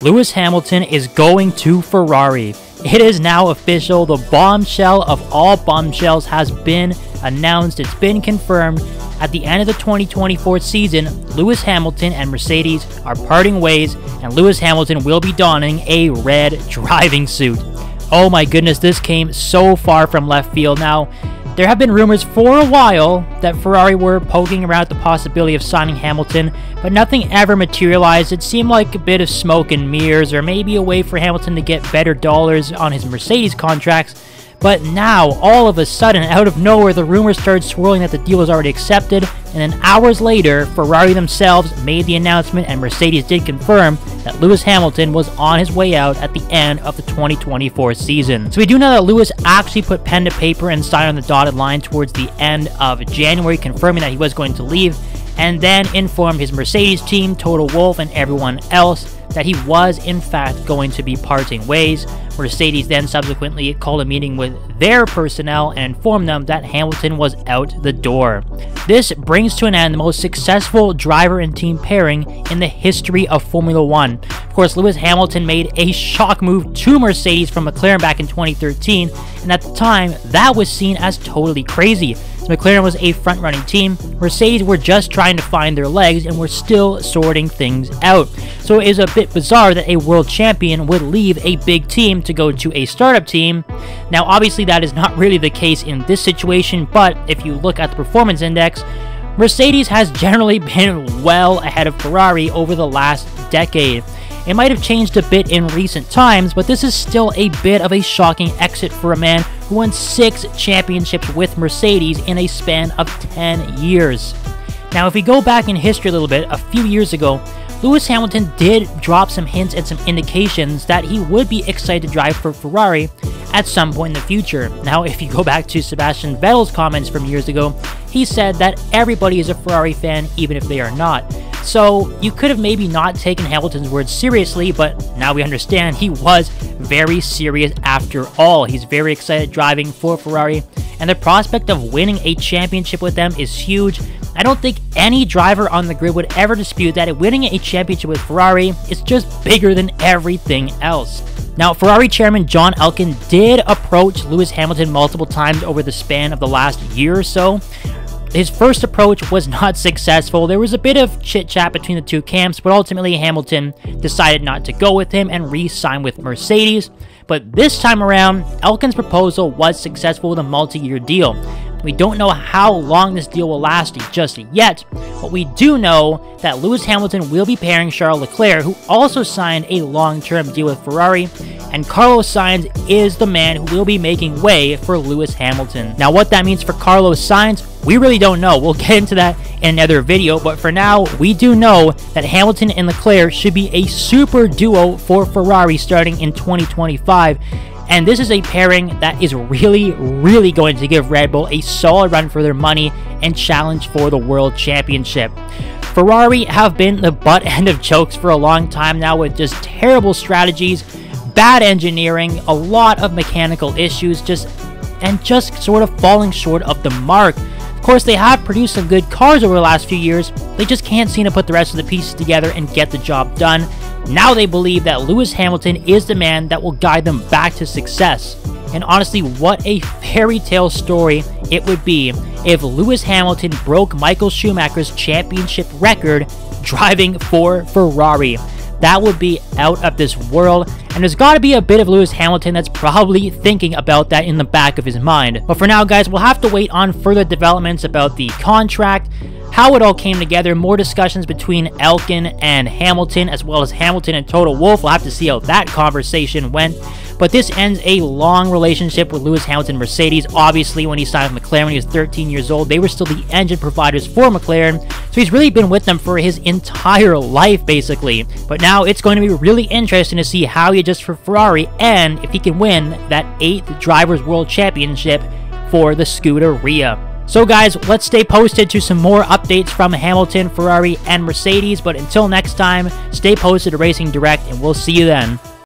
Lewis Hamilton is going to Ferrari. It is now official. The bombshell of all bombshells has been announced. It's been confirmed. At the end of the 2024 season, Lewis Hamilton and Mercedes are parting ways, and Lewis Hamilton will be donning a red driving suit. Oh my goodness, this came so far from left field. Now, there have been rumors for a while that Ferrari were poking around at the possibility of signing Hamilton, but nothing ever materialized. It seemed like a bit of smoke and mirrors, or maybe a way for Hamilton to get better dollars on his Mercedes contracts. But now, all of a sudden, out of nowhere, the rumors started swirling that the deal was already accepted, and then hours later, Ferrari themselves made the announcement, and Mercedes did confirm that Lewis Hamilton was on his way out at the end of the 2024 season. So we do know that Lewis actually put pen to paper and signed on the dotted line towards the end of January, confirming that he was going to leave, and then informed his Mercedes team, Toto Wolff, and everyone else that he was in fact going to be parting ways. Mercedes then subsequently called a meeting with their personnel and informed them that Hamilton was out the door. This brings to an end the most successful driver and team pairing in the history of Formula 1. Of course, Lewis Hamilton made a shock move to Mercedes from McLaren back in 2013, and at the time, that was seen as totally crazy. McLaren was a front-running team. Mercedes were just trying to find their legs and were still sorting things out. So it is a bit bizarre that a world champion would leave a big team to go to a startup team. Now, obviously, that is not really the case in this situation, but if you look at the performance index, Mercedes has generally been well ahead of Ferrari over the last decade. It might have changed a bit in recent times, but this is still a bit of a shocking exit for a man who won 6 championships with Mercedes in a span of 10 years. Now, if we go back in history a little bit, a few years ago, Lewis Hamilton did drop some hints and some indications that he would be excited to drive for Ferrari at some point in the future. Now, if you go back to Sebastian Vettel's comments from years ago, he said that everybody is a Ferrari fan, even if they are not. So you could have maybe not taken Hamilton's words seriously, but now we understand he was very serious after all. He's very excited driving for Ferrari, and the prospect of winning a championship with them is huge. I don't think any driver on the grid would ever dispute that winning a championship with Ferrari is just bigger than everything else. Now, Ferrari chairman John Elkann did approach Lewis Hamilton multiple times over the span of the last year or so. His first approach was not successful. There was a bit of chit-chat between the two camps, but ultimately Hamilton decided not to go with him and re-sign with Mercedes. But this time around, Elkann's proposal was successful with a multi-year deal. We don't know how long this deal will last just yet, but we do know that Lewis Hamilton will be pairing Charles Leclerc, who also signed a long-term deal with Ferrari, and Carlos Sainz is the man who will be making way for Lewis Hamilton. Now, what that means for Carlos Sainz, we really don't know. We'll get into that in another video, but for now, we do know that Hamilton and Leclerc should be a super duo for Ferrari starting in 2025. And this is a pairing that is really going to give Red Bull a solid run for their money and challenge for the World Championship. Ferrari have been the butt end of jokes for a long time now with just terrible strategies, bad engineering, a lot of mechanical issues, just sort of falling short of the mark. Of course, they have produced some good cars over the last few years. They just can't seem to put the rest of the pieces together and get the job done. Now they believe that Lewis Hamilton is the man that will guide them back to success. And honestly, what a fairy tale story it would be if Lewis Hamilton broke Michael Schumacher's championship record driving for Ferrari. That would be out of this world, and there's got to be a bit of Lewis Hamilton that's probably thinking about that in the back of his mind. But for now, guys, we'll have to wait on further developments about the contract, how it all came together, more discussions between Elkann and Hamilton, as well as Hamilton and Toto Wolff. We'll have to see how that conversation went. But this ends a long relationship with Lewis Hamilton and Mercedes. Obviously, when he signed with McLaren when he was 13 years old, they were still the engine providers for McLaren. So he's really been with them for his entire life, basically. But now it's going to be really interesting to see how he adjusts for Ferrari and if he can win that 8th Drivers' World Championship for the Scuderia. So guys, let's stay posted to some more updates from Hamilton, Ferrari, and Mercedes. But until next time, stay posted to Racing Direct, and we'll see you then.